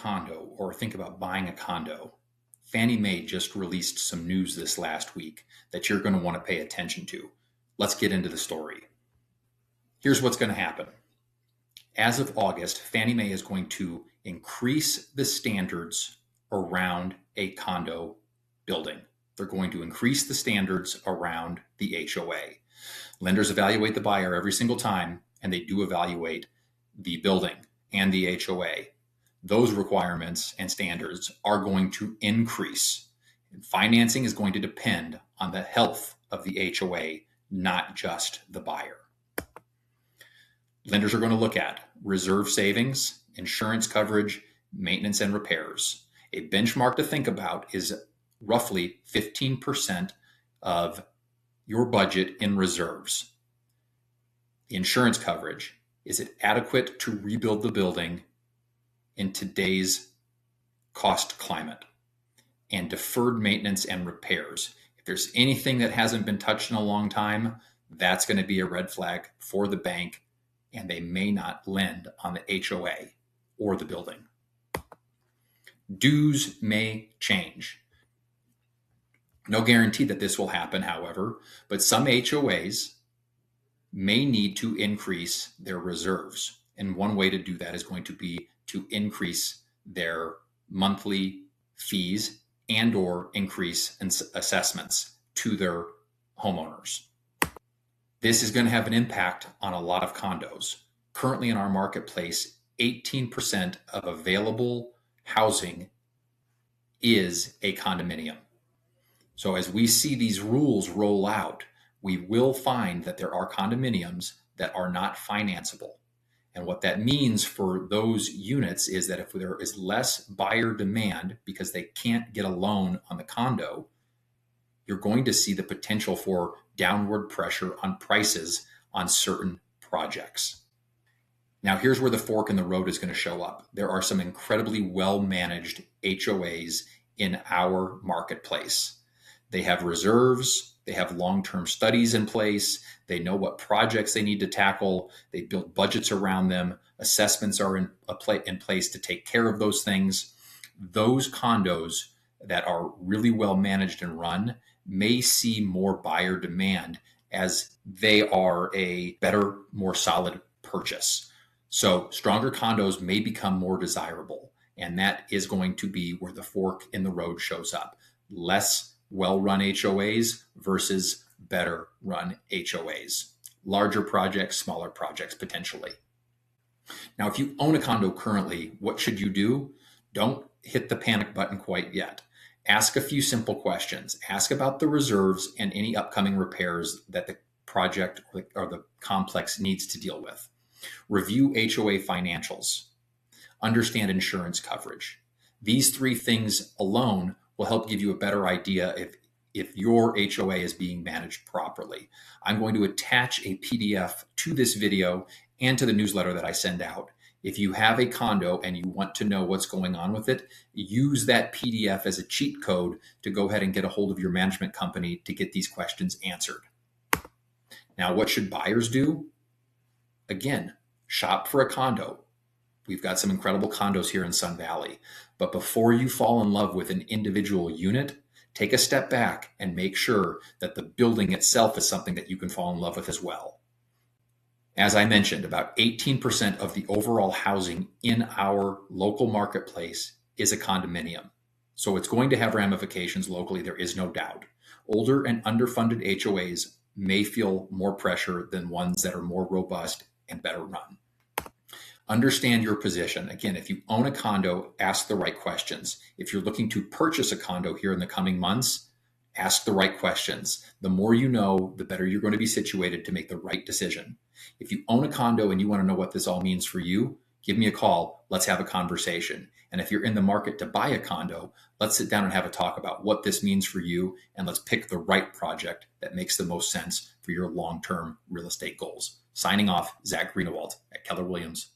condo or think about buying a condo, Fannie Mae just released some news this last week that you're going to want to pay attention to. Let's get into the story. Here's what's going to happen. As of August, Fannie Mae is going to increase the standards around a condo building. They're going to increase the standards around the HOA. Lenders evaluate the buyer every single time, and they do evaluate the building and the HOA. Those requirements and standards are going to increase. And financing is going to depend on the health of the HOA, not just the buyer. Lenders are going to look at reserve savings, insurance coverage, maintenance and repairs. A benchmark to think about is roughly 15% of your budget in reserves. The insurance coverage, is it adequate to rebuild the building in today's cost climate? And deferred maintenance and repairs. If there's anything that hasn't been touched in a long time, that's going to be a red flag for the bank, and they may not lend on the HOA or the building. Dues may change. No guarantee that this will happen, however, but some HOAs may need to increase their reserves. And one way to do that is going to be to increase their monthly fees and or increase assessments to their homeowners. This is going to have an impact on a lot of condos. Currently in our marketplace, 18% of available housing is a condominium. So as we see these rules roll out, we will find that there are condominiums that are not financeable. And what that means for those units is that if there is less buyer demand because they can't get a loan on the condo, you're going to see the potential for downward pressure on prices on certain projects. Now, here's where the fork in the road is going to show up. There are some incredibly well-managed HOAs in our marketplace. They have reserves, they have long-term studies in place, they know what projects they need to tackle, they build budgets around them, assessments are in place to take care of those things. Those condos that are really well managed and run may see more buyer demand as they are a better, more solid purchase. So stronger condos may become more desirable, and that is going to be where the fork in the road shows up. Less well-run HOAs versus better run HOAs. Larger projects, smaller projects potentially. Now, if you own a condo currently, what should you do? Don't hit the panic button quite yet. Ask a few simple questions. Ask about the reserves and any upcoming repairs that the project or the complex needs to deal with. Review HOA financials. Understand insurance coverage. These three things alone will help give you a better idea if your HOA is being managed properly. I'm going to attach a PDF to this video and to the newsletter that I send out. If you have a condo and you want to know what's going on with it, use that PDF as a cheat code to go ahead and get a hold of your management company to get these questions answered. Now, what should buyers do? Again, shop for a condo. We've got some incredible condos here in Sun Valley. But before you fall in love with an individual unit, take a step back and make sure that the building itself is something that you can fall in love with as well. As I mentioned, about 18% of the overall housing in our local marketplace is a condominium. So it's going to have ramifications locally, there is no doubt. Older and underfunded HOAs may feel more pressure than ones that are more robust and better run. Understand your position. Again, if you own a condo, ask the right questions. If you're looking to purchase a condo here in the coming months, ask the right questions. The more you know, the better you're going to be situated to make the right decision. If you own a condo and you want to know what this all means for you, give me a call. Let's have a conversation. And if you're in the market to buy a condo, let's sit down and have a talk about what this means for you. And let's pick the right project that makes the most sense for your long-term real estate goals. Signing off, Zach Greenewald at Keller Williams.